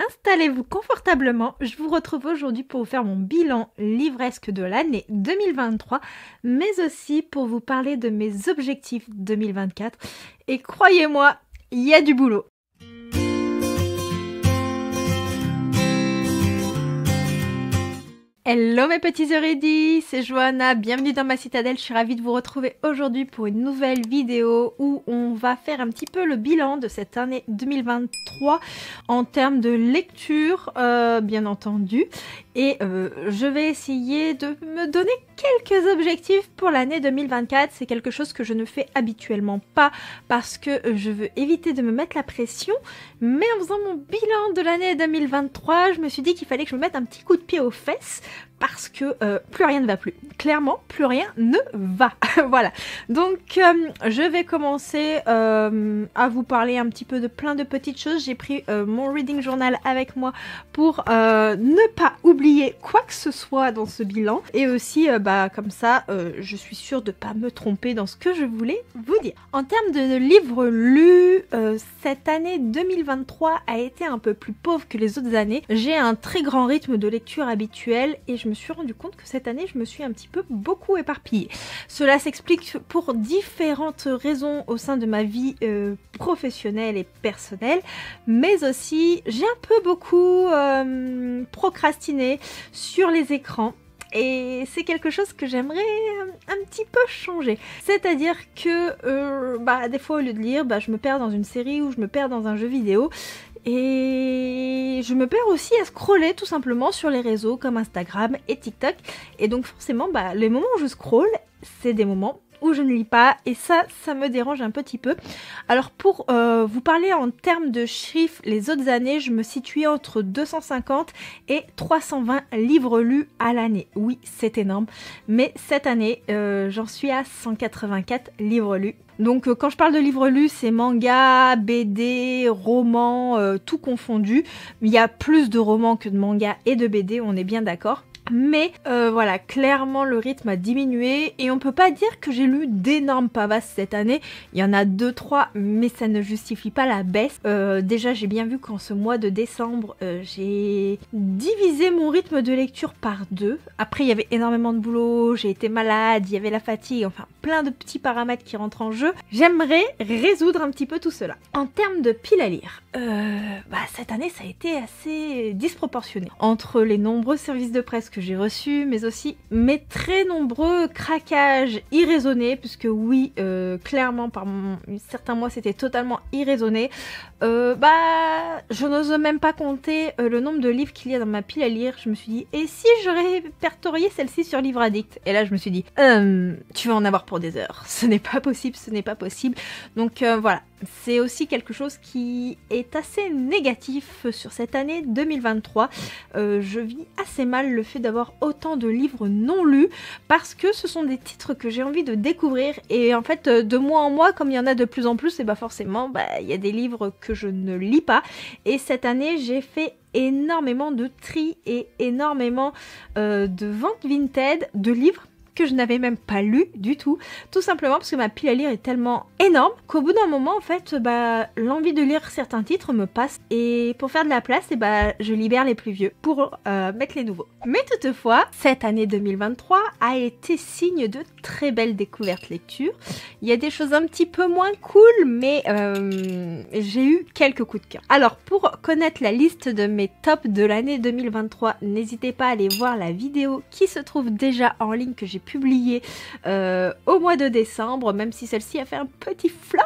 installez-vous confortablement. Je vous retrouve aujourd'hui pour vous faire mon bilan livresque de l'année 2023, mais aussi pour vous parler de mes objectifs 2024. Et croyez-moi, il y a du boulot. Hello mes petits Eurydice, c'est Johanna, bienvenue dans ma citadelle, je suis ravie de vous retrouver aujourd'hui pour une nouvelle vidéo où on va faire un petit peu le bilan de cette année 2023 en termes de lecture, bien entendu, et je vais essayer de me donner quelques objectifs pour l'année 2024, c'est quelque chose que je ne fais habituellement pas parce que je veux éviter de me mettre la pression, mais en faisant mon bilan de l'année 2023, je me suis dit qu'il fallait que je me mette un petit coup de pied aux fesses parce que plus rien ne va plus. Clairement, plus rien ne va. Voilà. Donc, je vais commencer à vous parler un petit peu de plein de petites choses. J'ai pris mon reading journal avec moi pour ne pas oublier quoi que ce soit dans ce bilan. Et aussi, comme ça, je suis sûre de ne pas me tromper dans ce que je voulais vous dire. En termes de livres lus, cette année 2023 a été un peu plus pauvre que les autres années. J'ai un très grand rythme de lecture habituel et je me suis rendu compte que cette année je me suis un petit peu beaucoup éparpillée. Cela s'explique pour différentes raisons au sein de ma vie professionnelle et personnelle, mais aussi j'ai un peu beaucoup procrastiné sur les écrans. Et c'est quelque chose que j'aimerais un petit peu changer. C'est-à-dire que des fois au lieu de lire, je me perds dans une série ou je me perds dans un jeu vidéo. Et je me perds aussi à scroller tout simplement sur les réseaux comme Instagram et TikTok. Et donc forcément, les moments où je scrolle, c'est des moments où je ne lis pas et ça me dérange un petit peu. Alors pour vous parler en termes de chiffres, les autres années, je me situais entre 250 et 320 livres lus à l'année. Oui, c'est énorme. Mais cette année, j'en suis à 184 livres lus. Donc quand je parle de livres lus, c'est manga, BD, romans, tout confondu. Il y a plus de romans que de mangas et de BD, on est bien d'accord. Mais voilà, clairement le rythme a diminué et on peut pas dire que j'ai lu d'énormes pavasses cette année. Il y en a 2-3, mais ça ne justifie pas la baisse. Déjà, j'ai bien vu qu'en ce mois de décembre, j'ai divisé mon rythme de lecture par 2. Après, il y avait énormément de boulot, j'ai été malade, il y avait la fatigue, enfin plein de petits paramètres qui rentrent en jeu. J'aimerais résoudre un petit peu tout cela. En termes de piles à lire, cette année, ça a été assez disproportionné. Entre les nombreux services de presse que j'ai reçus, mais aussi mes très nombreux craquages irraisonnés, puisque oui, clairement, par certains mois, c'était totalement irraisonné. Je n'ose même pas compter le nombre de livres qu'il y a dans ma pile à lire. Je me suis dit, et si je répertoriais celle-ci sur Livre Addict? Et là, je me suis dit, tu vas en avoir pour des heures. Ce n'est pas possible, ce n'est pas possible. Donc voilà. C'est aussi quelque chose qui est assez négatif sur cette année 2023. Je vis assez mal le fait d'avoir autant de livres non lus parce que ce sont des titres que j'ai envie de découvrir et en fait de mois en mois, comme il y en a de plus en plus, et forcément il y a des livres que je ne lis pas. Et cette année j'ai fait énormément de tri et énormément de ventes vintage de livres que je n'avais même pas lu du tout simplement parce que ma pile à lire est tellement énorme qu'au bout d'un moment en fait l'envie de lire certains titres me passe et pour faire de la place je libère les plus vieux pour mettre les nouveaux. Mais toutefois cette année 2023 a été signe de très belles découvertes lecture. Il y a des choses un petit peu moins cool mais j'ai eu quelques coups de cœur. Alors pour connaître la liste de mes tops de l'année 2023, n'hésitez pas à aller voir la vidéo qui se trouve déjà en ligne que j'ai publié au mois de décembre, même si celle-ci a fait un petit flop.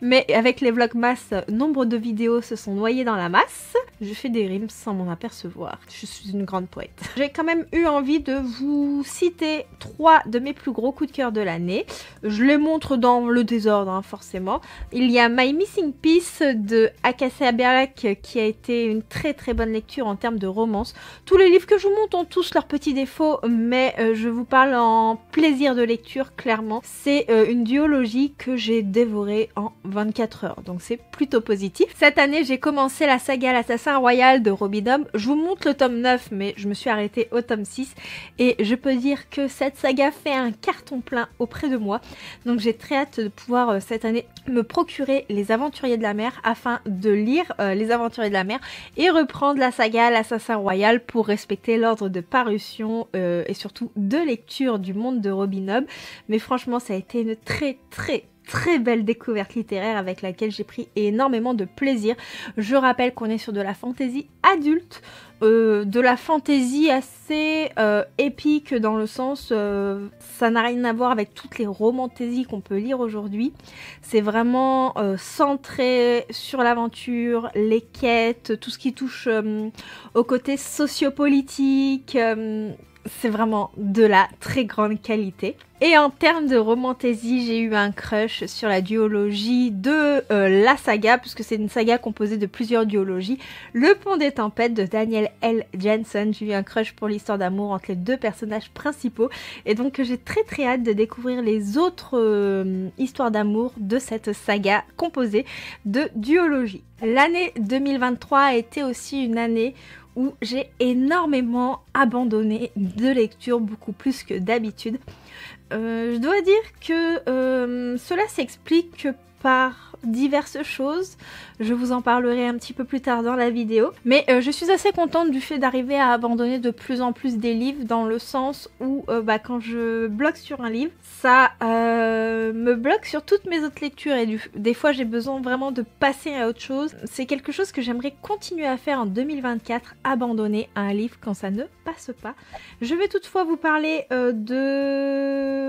Mais avec les vlogmas, nombre de vidéos se sont noyées dans la masse. Je fais des rimes sans m'en apercevoir. Je suis une grande poète. J'ai quand même eu envie de vous citer 3 de mes plus gros coups de cœur de l'année. Je les montre dans le désordre, forcément. Il y a My Missing Piece de Acacia Berlac qui a été une très très bonne lecture en termes de romance. Tous les livres que je vous montre ont tous leurs petits défauts, mais je vous parle en plaisir de lecture, clairement. C'est une duologie que j'ai dévorée en 24 heures, donc c'est plutôt positif. Cette année, j'ai commencé la saga L'Assassin L'assassin royal de Robin Hood. Je vous montre le tome 9, mais je me suis arrêtée au tome 6 et je peux dire que cette saga fait un carton plein auprès de moi. Donc j'ai très hâte de pouvoir cette année me procurer Les Aventuriers de la Mer afin de lire Les Aventuriers de la Mer et reprendre la saga L'Assassin royal pour respecter l'ordre de parution et surtout de lecture du monde de Robin Hood. Mais franchement, ça a été une très belle découverte littéraire avec laquelle j'ai pris énormément de plaisir. Je rappelle qu'on est sur de la fantaisie adulte, de la fantaisie assez épique dans le sens ça n'a rien à voir avec toutes les romantaisies qu'on peut lire aujourd'hui. C'est vraiment centré sur l'aventure, les quêtes, tout ce qui touche au côté sociopolitique. C'est vraiment de la très grande qualité. Et en termes de romantaisie, j'ai eu un crush sur la duologie de la saga, puisque c'est une saga composée de plusieurs duologies. Le Pont des Tempêtes de Daniel L. Jensen. J'ai eu un crush pour l'histoire d'amour entre les deux personnages principaux. Et donc j'ai très hâte de découvrir les autres histoires d'amour de cette saga composée de duologies. L'année 2023 a été aussi une année où j'ai énormément abandonné de lecture, beaucoup plus que d'habitude. Je dois dire que cela s'explique par diverses choses. Je vous en parlerai un petit peu plus tard dans la vidéo. Mais je suis assez contente du fait d'arriver à abandonner de plus en plus des livres, dans le sens où quand je bloque sur un livre, ça me bloque sur toutes mes autres lectures et des fois j'ai besoin vraiment de passer à autre chose. C'est quelque chose que j'aimerais continuer à faire en 2024, abandonner un livre quand ça ne passe pas. Je vais toutefois vous parler de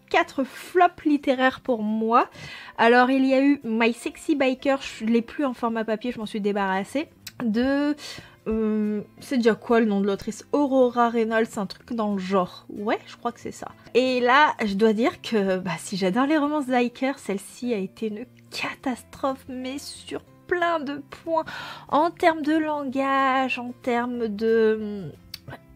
4 flops littéraires pour moi. Alors il y a eu My Sexy Biker, je l'ai plus en format papier, je m'en suis débarrassée. C'est déjà quoi le nom de l'autrice? Aurora Reynolds, un truc dans le genre. Ouais, je crois que c'est ça. Et là, je dois dire que si j'adore les romances d'hiker, celle-ci a été une catastrophe, mais sur plein de points. En termes de langage, en termes de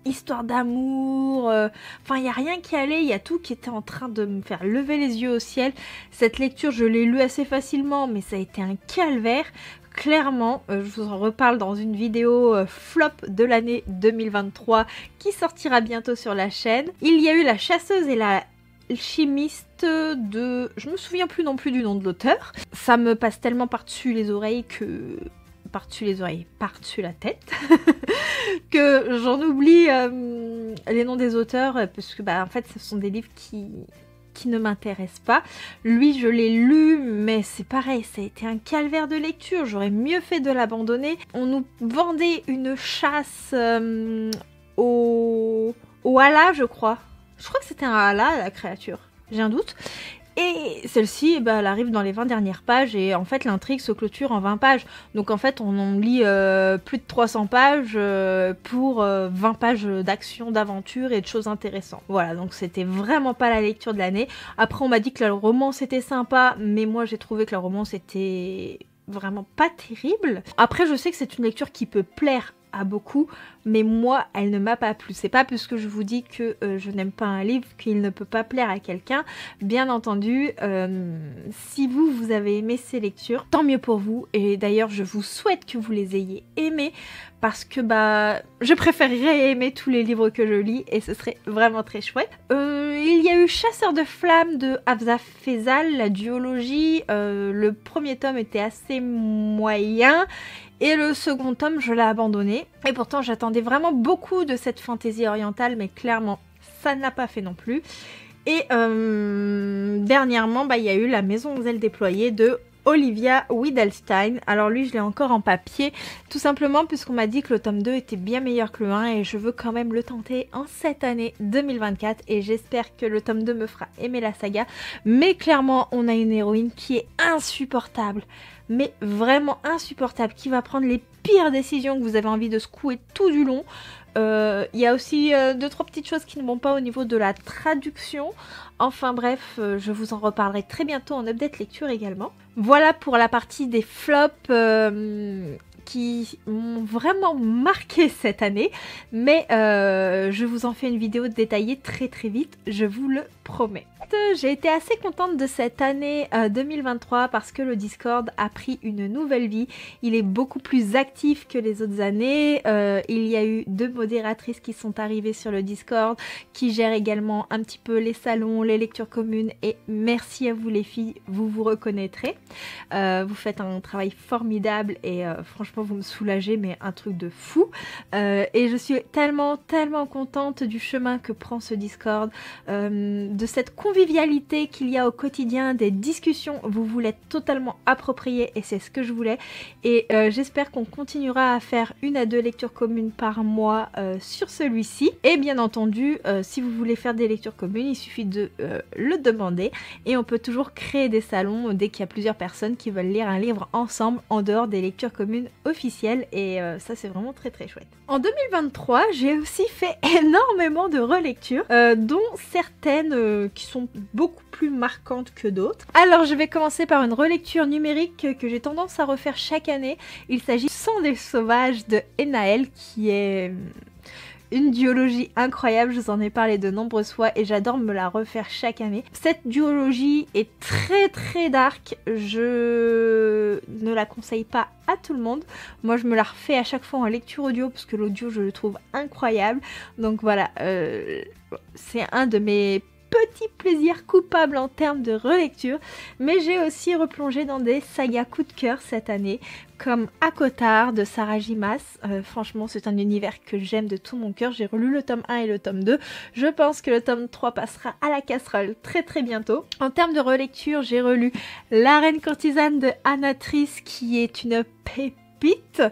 histoire d'amour, enfin il n'y a rien qui allait, il y a tout qui était en train de me faire lever les yeux au ciel. Cette lecture, je l'ai lue assez facilement, mais ça a été un calvaire. Clairement, je vous en reparle dans une vidéo flop de l'année 2023 qui sortira bientôt sur la chaîne. Il y a eu La Chasseuse et la Chimiste de... Je me souviens plus non plus du nom de l'auteur. Ça me passe tellement par-dessus les oreilles que... par-dessus la tête, que j'en oublie les noms des auteurs, parce que en fait ce sont des livres qui ne m'intéressent pas. Lui, je l'ai lu, mais c'est pareil, ça a été un calvaire de lecture, j'aurais mieux fait de l'abandonner. On nous vendait une chasse au hala, je crois. Je crois que c'était un hala, la créature, j'ai un doute. Et celle-ci, elle arrive dans les 20 dernières pages et en fait l'intrigue se clôture en 20 pages. Donc en fait on en lit plus de 300 pages pour 20 pages d'action, d'aventure et de choses intéressantes. Voilà, donc c'était vraiment pas la lecture de l'année. Après on m'a dit que la romance était sympa, mais moi j'ai trouvé que la romance était vraiment pas terrible. Après je sais que c'est une lecture qui peut plaire à beaucoup, mais moi elle ne m'a pas plu. C'est pas parce que je vous dis que je n'aime pas un livre qu'il ne peut pas plaire à quelqu'un. Bien entendu, si vous avez aimé ces lectures, tant mieux pour vous, et d'ailleurs je vous souhaite que vous les ayez aimées, parce que je préférerais aimer tous les livres que je lis et ce serait vraiment très chouette. Il y a eu Chasseur de flammes de Hafsa Faizal, la duologie. Le premier tome était assez moyen et le second tome je l'ai abandonné, et pourtant j'attendais vraiment beaucoup de cette fantaisie orientale, mais clairement ça ne l'a pas fait non plus. Et dernièrement il y a eu La Maison aux ailes déployées de Olivia Wildenstein. Alors lui je l'ai encore en papier, tout simplement puisqu'on m'a dit que le tome 2 était bien meilleur que le 1 et je veux quand même le tenter en cette année 2024 et j'espère que le tome 2 me fera aimer la saga. Mais clairement on a une héroïne qui est insupportable, mais vraiment insupportable, qui va prendre les pires décisions que vous avez envie de secouer tout du long. Il y a aussi 2-3 petites choses qui ne vont pas au niveau de la traduction. Enfin bref, je vous en reparlerai très bientôt en update lecture également. Voilà pour la partie des flops qui m'ont vraiment marqué cette année, mais je vous en fais une vidéo détaillée très vite, je vous le promets. J'ai été assez contente de cette année 2023 parce que le Discord a pris une nouvelle vie. Il est beaucoup plus actif que les autres années. Il y a eu 2 modératrices qui sont arrivées sur le Discord, qui gèrent également un petit peu les salons, les lectures communes, et merci à vous les filles, vous vous reconnaîtrez. Vous faites un travail formidable et franchement vous me soulagez, mais un truc de fou. Et je suis tellement contente du chemin que prend ce Discord, de cette convivialité qu'il y a au quotidien, des discussions, vous vous l'êtes totalement approprié et c'est ce que je voulais. Et j'espère qu'on continuera à faire 1 à 2 lectures communes par mois sur celui-ci. Et bien entendu, si vous voulez faire des lectures communes, il suffit de le demander et on peut toujours créer des salons dès qu'il y a plusieurs personnes qui veulent lire un livre ensemble en dehors des lectures communes officielles, et ça c'est vraiment très chouette. En 2023, j'ai aussi fait énormément de relectures, dont certaines qui sont beaucoup plus marquantes que d'autres. Alors je vais commencer par une relecture numérique que j'ai tendance à refaire chaque année. Il s'agit de Sang des sauvages de Enaël, qui est une duologie incroyable, je vous en ai parlé de nombreuses fois et j'adore me la refaire chaque année. Cette duologie est très dark, je ne la conseille pas à tout le monde. Moi je me la refais à chaque fois en lecture audio parce que l'audio je le trouve incroyable. Donc voilà, c'est un de mes petits plaisirs coupables en termes de relecture, mais j'ai aussi replongé dans des sagas coup de cœur cette année, comme ACOTAR de Sarah J. Maas. Franchement, c'est un univers que j'aime de tout mon cœur. J'ai relu le tome 1 et le tome 2. Je pense que le tome 3 passera à la casserole très bientôt. En termes de relecture, j'ai relu La Reine Courtisane de Anatrice, qui est une pépite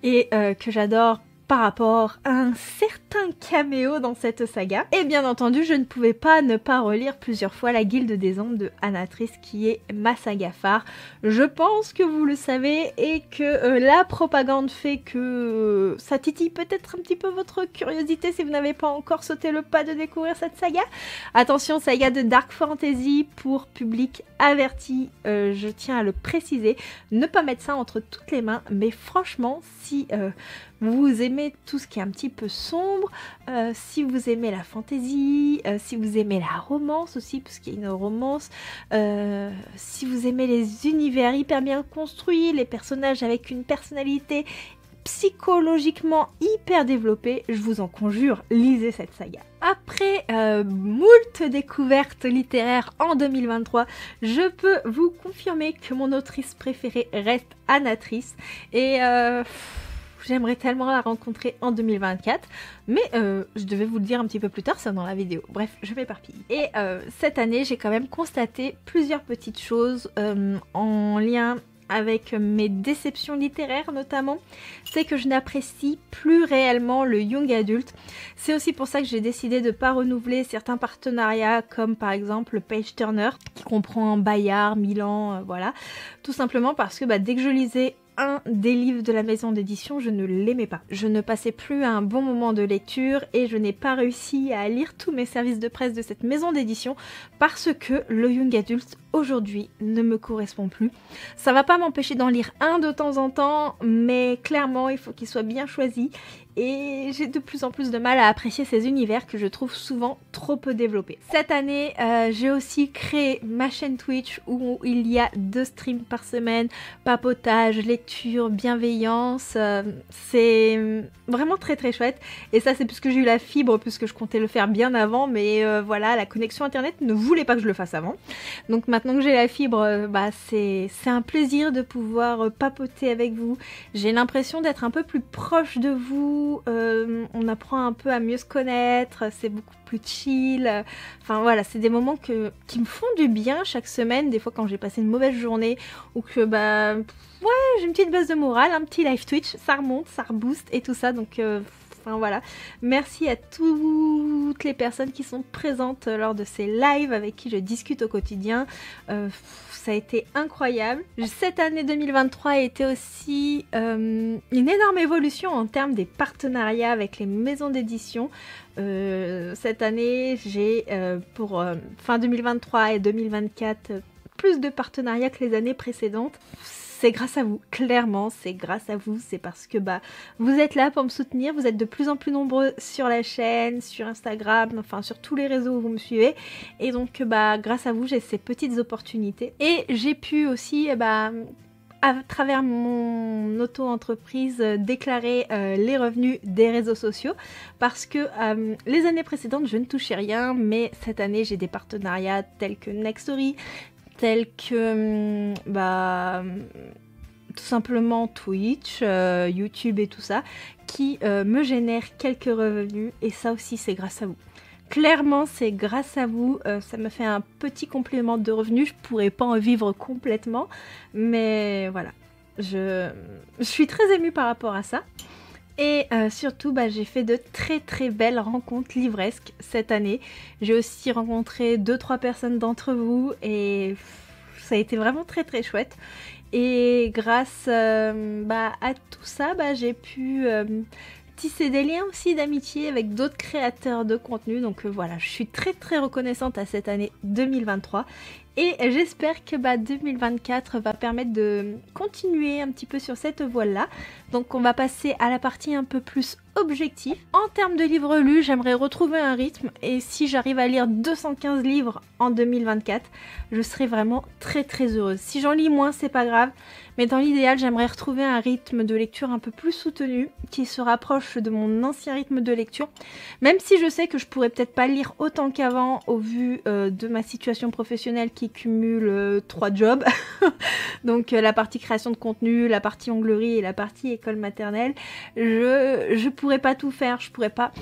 et que j'adore par rapport à un certain caméo dans cette saga. Et bien entendu, je ne pouvais pas ne pas relire plusieurs fois La Guilde des Ombres de Anatrice, qui est ma saga phare. Je pense que vous le savez et que la propagande fait que ça titille peut-être un petit peu votre curiosité si vous n'avez pas encore sauté le pas de découvrir cette saga. Attention, saga de Dark Fantasy pour public averti, je tiens à le préciser, ne pas mettre ça entre toutes les mains, mais franchement, si vous aimez tout ce qui est un petit peu sombre, si vous aimez la fantasy, si vous aimez la romance aussi, parce qu'il y a une romance, si vous aimez les univers hyper bien construits, les personnages avec une personnalité psychologiquement hyper développée, je vous en conjure, lisez cette saga. Après moult découvertes littéraires en 2023, je peux vous confirmer que mon autrice préférée reste Anatrice, et j'aimerais tellement la rencontrer en 2024, mais je devais vous le dire un petit peu plus tard, c'est dans la vidéo. Bref, je m'éparpille. Et cette année, j'ai quand même constaté plusieurs petites choses en lien avec mes déceptions littéraires notamment. C'est que je n'apprécie plus réellement le young adulte. C'est aussi pour ça que j'ai décidé de ne pas renouveler certains partenariats, comme par exemple le Page Turner, qui comprend Bayard, Milan, voilà. Tout simplement parce que dès que je lisais un des livres de la maison d'édition, je ne l'aimais pas. Je ne passais plus un bon moment de lecture et je n'ai pas réussi à lire tous mes services de presse de cette maison d'édition parce que le young adulte aujourd'hui ne me correspond plus. Ça va pas m'empêcher d'en lire un de temps en temps, mais clairement il faut qu'il soit bien choisi et j'ai de plus en plus de mal à apprécier ces univers que je trouve souvent trop peu développés. Cette année, j'ai aussi créé ma chaîne Twitch où il y a 2 streams par semaine, papotage, lecture, bienveillance, c'est vraiment très chouette, et ça c'est puisque j'ai eu la fibre, puisque je comptais le faire bien avant, mais voilà, la connexion internet ne voulait pas que je le fasse avant. Donc maintenant que j'ai la fibre, c'est un plaisir de pouvoir papoter avec vous. J'ai l'impression d'être un peu plus proche de vous, on apprend un peu à mieux se connaître, c'est beaucoup plus chill, enfin voilà, c'est des moments qui me font du bien chaque semaine, des fois quand j'ai passé une mauvaise journée ou que ouais, j'ai une petite baisse de morale, un petit live Twitch, ça remonte, ça rebooste et tout ça, donc enfin voilà, merci à toutes les personnes qui sont présentes lors de ces lives avec qui je discute au quotidien. Ça a été incroyable. Cette année 2023 a été aussi une énorme évolution en termes des partenariats avec les maisons d'édition. Cette année, j'ai pour fin 2023 et 2024 plus de partenariats que les années précédentes. c'est grâce à vous, clairement c'est grâce à vous, c'est parce que vous êtes là pour me soutenir, vous êtes de plus en plus nombreux sur la chaîne, sur Instagram, enfin sur tous les réseaux où vous me suivez, et donc grâce à vous j'ai ces petites opportunités, et j'ai pu aussi à travers mon auto-entreprise déclarer les revenus des réseaux sociaux, parce que les années précédentes je ne touchais rien, mais cette année j'ai des partenariats tels que Nextory, tels que tout simplement Twitch, YouTube et tout ça, qui me génèrent quelques revenus, et ça aussi c'est grâce à vous. Clairement c'est grâce à vous, ça me fait un petit complément de revenus, je pourrais pas en vivre complètement, mais voilà, je suis très émue par rapport à ça. Et surtout j'ai fait de très très belles rencontres livresques cette année. J'ai aussi rencontré 2-3 personnes d'entre vous et ça a été vraiment très très chouette. Et grâce à tout ça, j'ai pu tisser des liens aussi d'amitié avec d'autres créateurs de contenu. Donc voilà, je suis très très reconnaissante à cette année 2023. Et j'espère que 2024 va permettre de continuer un petit peu sur cette voie-là. Donc on va passer à la partie un peu plus objective. En termes de livres lus, j'aimerais retrouver un rythme. Et si j'arrive à lire 215 livres en 2024, je serai vraiment très très heureuse. Si j'en lis moins, c'est pas grave. Mais dans l'idéal, j'aimerais retrouver un rythme de lecture un peu plus soutenu, qui se rapproche de mon ancien rythme de lecture. Même si je sais que je pourrais peut-être pas lire autant qu'avant au vu de ma situation professionnelle qui cumule 3 jobs. Donc la partie création de contenu, la partie onglerie et la partie école maternelle. Je pourrais pas tout faire, je pourrais pas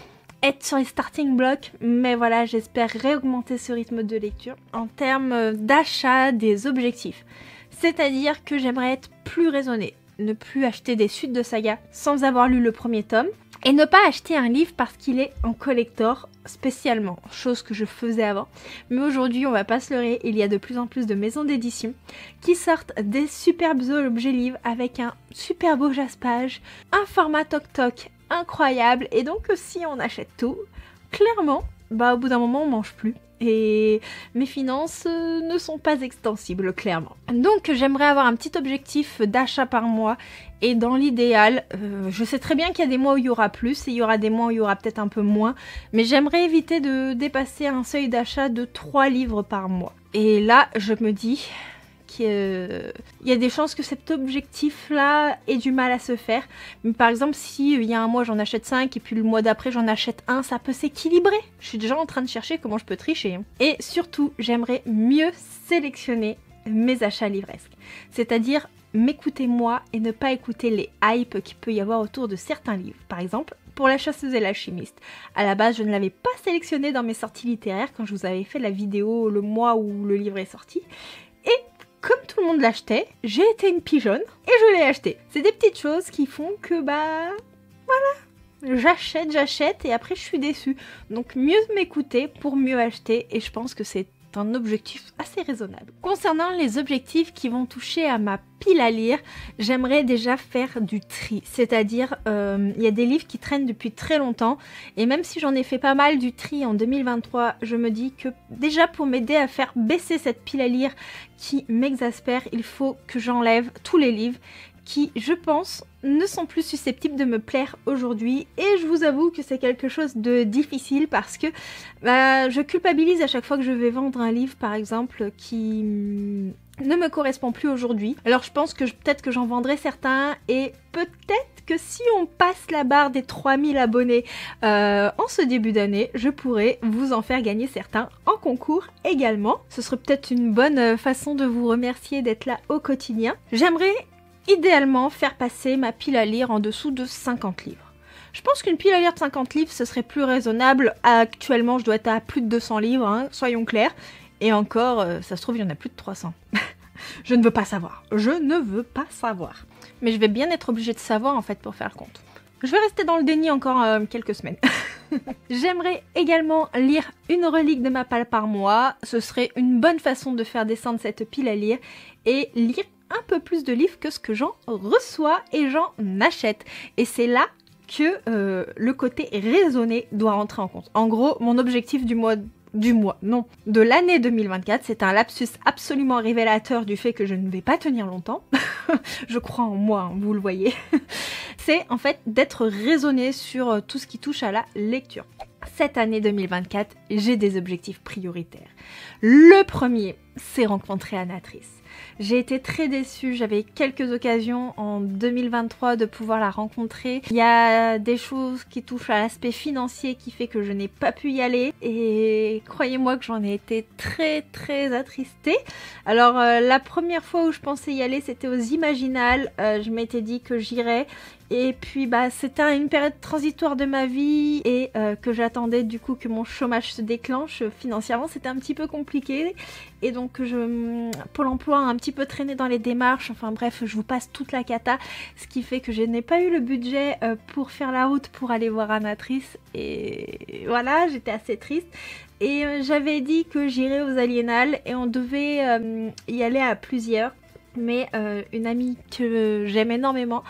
être sur les starting blocks, mais voilà, j'espère réaugmenter ce rythme de lecture. En termes d'achat des objectifs, c'est-à-dire que j'aimerais être plus raisonnée, ne plus acheter des suites de saga sans avoir lu le premier tome, et ne pas acheter un livre parce qu'il est en collector spécialement, chose que je faisais avant. Mais aujourd'hui, on va pas se leurrer, il y a de plus en plus de maisons d'édition qui sortent des superbes objets livres avec un super beau jaspage, un format toc-toc incroyable, et donc si on achète tout, clairement, au bout d'un moment on mange plus. Et mes finances ne sont pas extensibles, clairement. Donc j'aimerais avoir un petit objectif d'achat par mois. Et dans l'idéal, je sais très bien qu'il y a des mois où il y aura plus et il y aura des mois où il y aura peut-être un peu moins. Mais j'aimerais éviter de dépasser un seuil d'achat de 3 livres par mois. Et là, je me dis qu'il y a des chances que cet objectif-là ait du mal à se faire. Mais par exemple, si il y a un mois j'en achète 5 et puis le mois d'après j'en achète 1, ça peut s'équilibrer. Je suis déjà en train de chercher comment je peux tricher. Et surtout, j'aimerais mieux sélectionner mes achats livresques. C'est-à-dire m'écouter moi et ne pas écouter les hypes qu'il peut y avoir autour de certains livres. Par exemple, pour La chasseuse et l'alchimiste. À la base, je ne l'avais pas sélectionné dans mes sorties littéraires quand je vous avais fait la vidéo le mois où le livre est sorti. Et comme tout le monde l'achetait, j'ai été une pigeonne et je l'ai acheté. C'est des petites choses qui font que voilà, j'achète et après je suis déçue. Donc mieux m'écouter pour mieux acheter, et je pense que c'est un objectif assez raisonnable. Concernant les objectifs qui vont toucher à ma pile à lire, j'aimerais déjà faire du tri. C'est-à-dire, il y a des livres qui traînent depuis très longtemps, et même si j'en ai fait pas mal du tri en 2023, je me dis que déjà pour m'aider à faire baisser cette pile à lire qui m'exaspère, il faut que j'enlève tous les livres qui, je pense, ne sont plus susceptibles de me plaire aujourd'hui. Et je vous avoue que c'est quelque chose de difficile parce que je culpabilise à chaque fois que je vais vendre un livre, par exemple, qui ne me correspond plus aujourd'hui. Alors je pense que peut-être que j'en vendrai certains, et peut-être que si on passe la barre des 3000 abonnés en ce début d'année, je pourrais vous en faire gagner certains en concours également. Ce serait peut-être une bonne façon de vous remercier d'être là au quotidien. J'aimerais idéalement faire passer ma pile à lire en dessous de 50 livres. Je pense qu'une pile à lire de 50 livres, ce serait plus raisonnable. Actuellement, je dois être à plus de 200 livres, hein, soyons clairs. Et encore, ça se trouve, il y en a plus de 300. Je ne veux pas savoir. Je ne veux pas savoir. Mais je vais bien être obligée de savoir, en fait, pour faire le compte. Je vais rester dans le déni encore quelques semaines. J'aimerais également lire une relique de ma palle par mois. Ce serait une bonne façon de faire descendre cette pile à lire et lire un peu plus de livres que ce que j'en reçois et j'en achète. Et c'est là que le côté raisonné doit rentrer en compte. En gros, mon objectif du mois du mois, non, de l'année 2024. C'est un lapsus absolument révélateur du fait que je ne vais pas tenir longtemps. Je crois en moi, hein, vous le voyez. C'est en fait d'être raisonnée sur tout ce qui touche à la lecture. Cette année 2024, j'ai des objectifs prioritaires. Le premier, c'est rencontrer Anatrice. J'ai été très déçue, j'avais quelques occasions en 2023 de pouvoir la rencontrer. Il y a des choses qui touchent à l'aspect financier qui fait que je n'ai pas pu y aller et croyez-moi que j'en ai été très attristée. Alors la première fois où je pensais y aller, c'était aux Imaginales. Je m'étais dit que j'irais. Et puis c'était une période transitoire de ma vie et que j'attendais du coup que mon chômage se déclenche. Financièrement c'était un petit peu compliqué et donc Pôle emploi a un petit peu traîné dans les démarches, enfin bref je vous passe toute la cata, ce qui fait que je n'ai pas eu le budget pour faire la route pour aller voir Anatrice et voilà, j'étais assez triste. Et j'avais dit que j'irais aux Aliénales et on devait y aller à plusieurs, mais une amie que j'aime énormément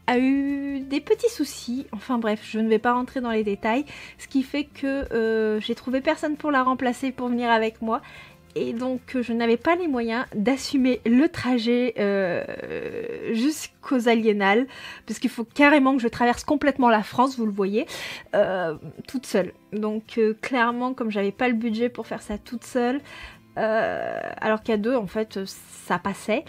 a eu des petits soucis, enfin bref, je ne vais pas rentrer dans les détails, ce qui fait que j'ai trouvé personne pour la remplacer pour venir avec moi, et donc je n'avais pas les moyens d'assumer le trajet jusqu'aux Aliénales, parce qu'il faut carrément que je traverse complètement la France, vous le voyez, toute seule. Donc clairement, comme j'avais pas le budget pour faire ça toute seule, alors qu'à deux en fait ça passait,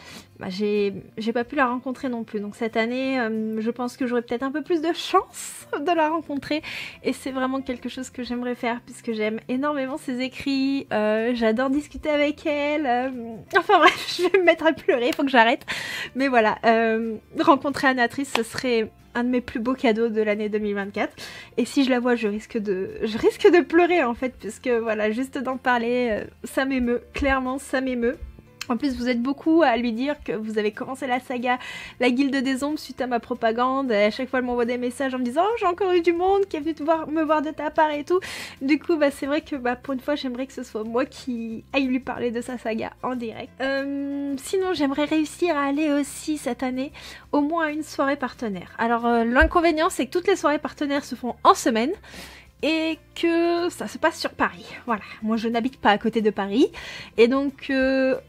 j'ai pas pu la rencontrer non plus. Donc cette année je pense que j'aurai peut-être un peu plus de chance de la rencontrer et c'est vraiment quelque chose que j'aimerais faire puisque j'aime énormément ses écrits, j'adore discuter avec elle, enfin bref je vais me mettre à pleurer, il faut que j'arrête, mais voilà, rencontrer Anatrice ce serait un de mes plus beaux cadeaux de l'année 2024 et si je la vois je risque de pleurer en fait, puisque voilà, juste d'en parler ça m'émeut, clairement ça m'émeut. En plus, vous êtes beaucoup à lui dire que vous avez commencé la saga La Guilde des Ombres suite à ma propagande. Et à chaque fois, elle m'envoie des messages en me disant « Oh, j'ai encore eu du monde qui est venu me voir de ta part et tout. » Du coup, c'est vrai que pour une fois, j'aimerais que ce soit moi qui aille lui parler de sa saga en direct. Sinon, j'aimerais réussir à aller aussi cette année au moins à une soirée partenaire. Alors, l'inconvénient, c'est que toutes les soirées partenaires se font en semaine. Et que ça se passe sur Paris. Voilà, moi je n'habite pas à côté de Paris et donc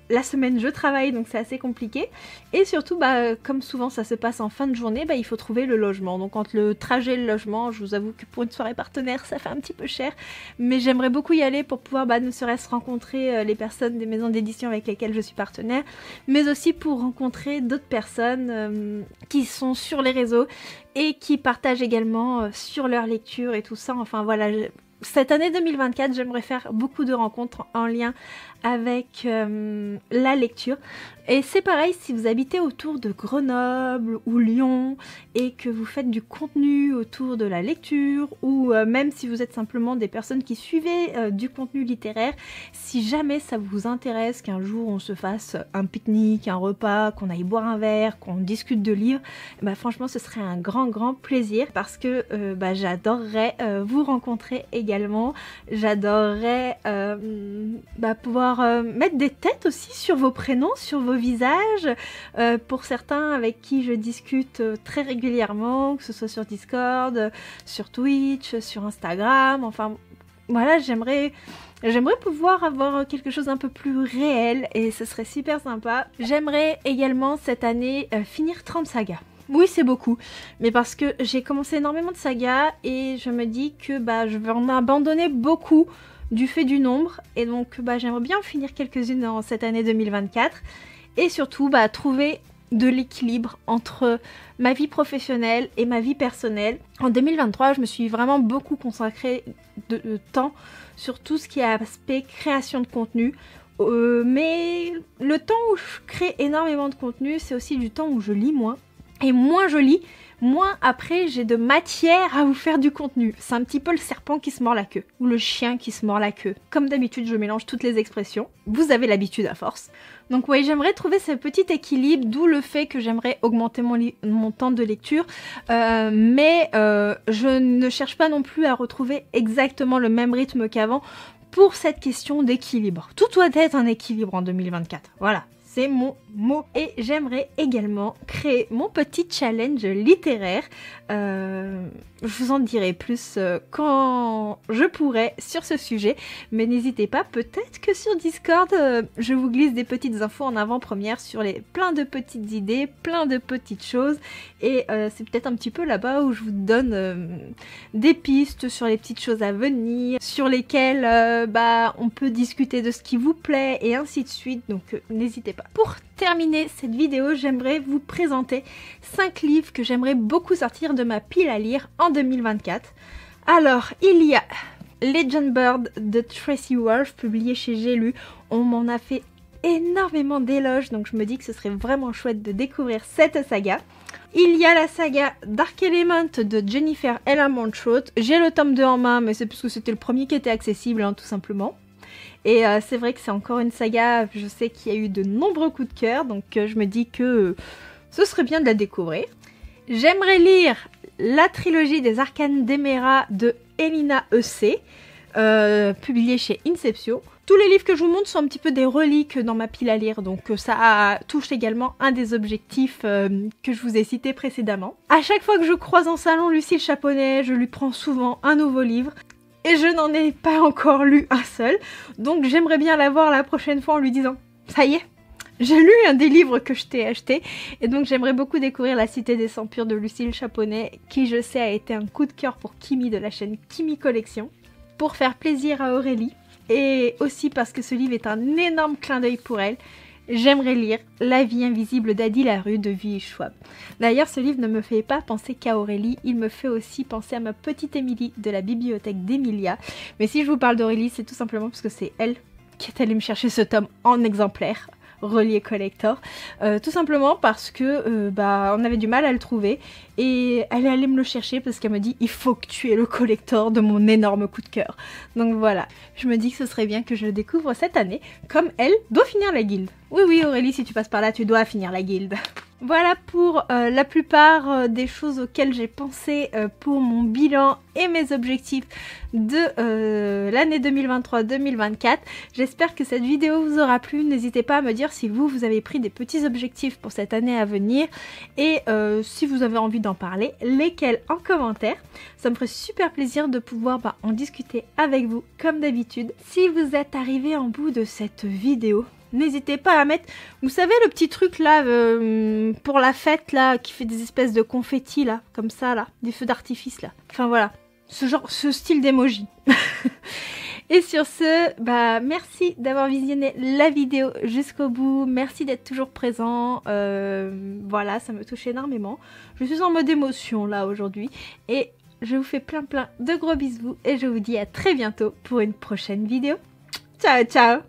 la semaine je travaille, donc c'est assez compliqué et surtout comme souvent ça se passe en fin de journée, il faut trouver le logement. Donc entre le trajet et le logement, je vous avoue que pour une soirée partenaire ça fait un petit peu cher, mais j'aimerais beaucoup y aller pour pouvoir ne serait-ce rencontrer les personnes des maisons d'édition avec lesquelles je suis partenaire, mais aussi pour rencontrer d'autres personnes qui sont sur les réseaux et qui partagent également sur leur lecture et tout ça. Enfin voilà, cette année 2024, j'aimerais faire beaucoup de rencontres en lien avec la lecture. Et c'est pareil si vous habitez autour de Grenoble ou Lyon et que vous faites du contenu autour de la lecture, ou même si vous êtes simplement des personnes qui suivez du contenu littéraire, si jamais ça vous intéresse qu'un jour on se fasse un pique-nique, un repas, qu'on aille boire un verre, qu'on discute de livres, franchement ce serait un grand plaisir parce que j'adorerais vous rencontrer également. J'adorerais pouvoir mettre des têtes aussi sur vos prénoms, sur vos visages, pour certains avec qui je discute très régulièrement, que ce soit sur Discord, sur Twitch, sur Instagram, enfin voilà, j'aimerais pouvoir avoir quelque chose un peu plus réel et ce serait super sympa. J'aimerais également cette année finir 30 sagas. Oui, c'est beaucoup, mais parce que j'ai commencé énormément de sagas et je me dis que je vais en abandonner beaucoup du fait du nombre, et donc j'aimerais bien en finir quelques-unes en cette année 2024 et surtout trouver de l'équilibre entre ma vie professionnelle et ma vie personnelle. En 2023, je me suis vraiment beaucoup consacrée de temps sur tout ce qui est aspect création de contenu. Mais le temps où je crée énormément de contenu, c'est aussi du temps où je lis moins. Et moins je lis, moins après j'ai de matière à vous faire du contenu. C'est un petit peu le serpent qui se mord la queue, ou le chien qui se mord la queue. Comme d'habitude, je mélange toutes les expressions. Vous avez l'habitude à force. Donc oui, j'aimerais trouver ce petit équilibre, d'où le fait que j'aimerais augmenter mon temps de lecture. Mais je ne cherche pas non plus à retrouver exactement le même rythme qu'avant pour cette question d'équilibre. Tout doit être un équilibre en 2024. Voilà. c'est mon mot. Et j'aimerais également créer mon petit challenge littéraire. Je vous en dirai plus quand je pourrai sur ce sujet. Mais n'hésitez pas, peut-être que sur Discord, je vous glisse des petites infos en avant-première sur plein de petites idées, plein de petites choses. Et c'est peut-être un petit peu là-bas où je vous donne des pistes sur les petites choses à venir, sur lesquelles on peut discuter de ce qui vous plaît et ainsi de suite. Donc n'hésitez pas. Pour terminer cette vidéo, j'aimerais vous présenter 5 livres que j'aimerais beaucoup sortir de ma pile à lire en 2024. Alors, il y a Legend Bird de Tracy Wolff, publié chez J'ai lu. On m'en a fait énormément d'éloges, donc je me dis que ce serait vraiment chouette de découvrir cette saga. Il y a la saga Dark Element de Jennifer L. Montrose. J'ai le tome 2 en main, mais c'est parce que c'était le premier qui était accessible, tout simplement. Et c'est vrai que c'est encore une saga, je sais qu'il y a eu de nombreux coups de cœur, donc je me dis que ce serait bien de la découvrir. J'aimerais lire la trilogie des Arcanes d'Emera de Elina E.C., publiée chez Inception. Tous les livres que je vous montre sont un petit peu des reliques dans ma pile à lire, donc ça touche également un des objectifs que je vous ai cités précédemment. À chaque fois que je croise en salon Lucille Chaponnet, je lui prends souvent un nouveau livre. Et je n'en ai pas encore lu un seul, donc j'aimerais bien la voir la prochaine fois en lui disant « Ça y est, j'ai lu un des livres que je t'ai acheté » et donc j'aimerais beaucoup découvrir La Cité des Sangs Purs de Lucille Chaponnet, qui je sais a été un coup de cœur pour Kimi de la chaîne Kimi Collection, pour faire plaisir à Aurélie, et aussi parce que ce livre est un énorme clin d'œil pour elle. J'aimerais lire La vie invisible d'Adi Larue de V. Schwab. D'ailleurs, ce livre ne me fait pas penser qu'à Aurélie, il me fait aussi penser à ma petite Émilie de la bibliothèque d'Emilia. Mais si je vous parle d'Aurélie, c'est tout simplement parce que c'est elle qui est allée me chercher ce tome en exemplaire, relié collector. Tout simplement parce que on avait du mal à le trouver et elle est allée me le chercher parce qu'elle me dit il faut que tu aies le collector de mon énorme coup de cœur. Donc voilà, je me dis que ce serait bien que je le découvre cette année, comme elle doit finir la guilde. Oui Aurélie, si tu passes par là, tu dois finir la guilde. Voilà pour la plupart des choses auxquelles j'ai pensé pour mon bilan et mes objectifs de l'année 2023-2024. J'espère que cette vidéo vous aura plu. N'hésitez pas à me dire si vous avez pris des petits objectifs pour cette année à venir et si vous avez envie d'en parler, lesquels en commentaire. Ça me ferait super plaisir de pouvoir en discuter avec vous comme d'habitude. Si vous êtes arrivé en bout de cette vidéo, n'hésitez pas à mettre, vous savez le petit truc là pour la fête là, qui fait des espèces de confettis là, comme ça là, des feux d'artifice là. Enfin voilà, ce style d'emoji. Et sur ce, merci d'avoir visionné la vidéo jusqu'au bout, merci d'être toujours présent, voilà, ça me touche énormément. Je suis en mode émotion là aujourd'hui et je vous fais plein de gros bisous et je vous dis à très bientôt pour une prochaine vidéo. Ciao ciao!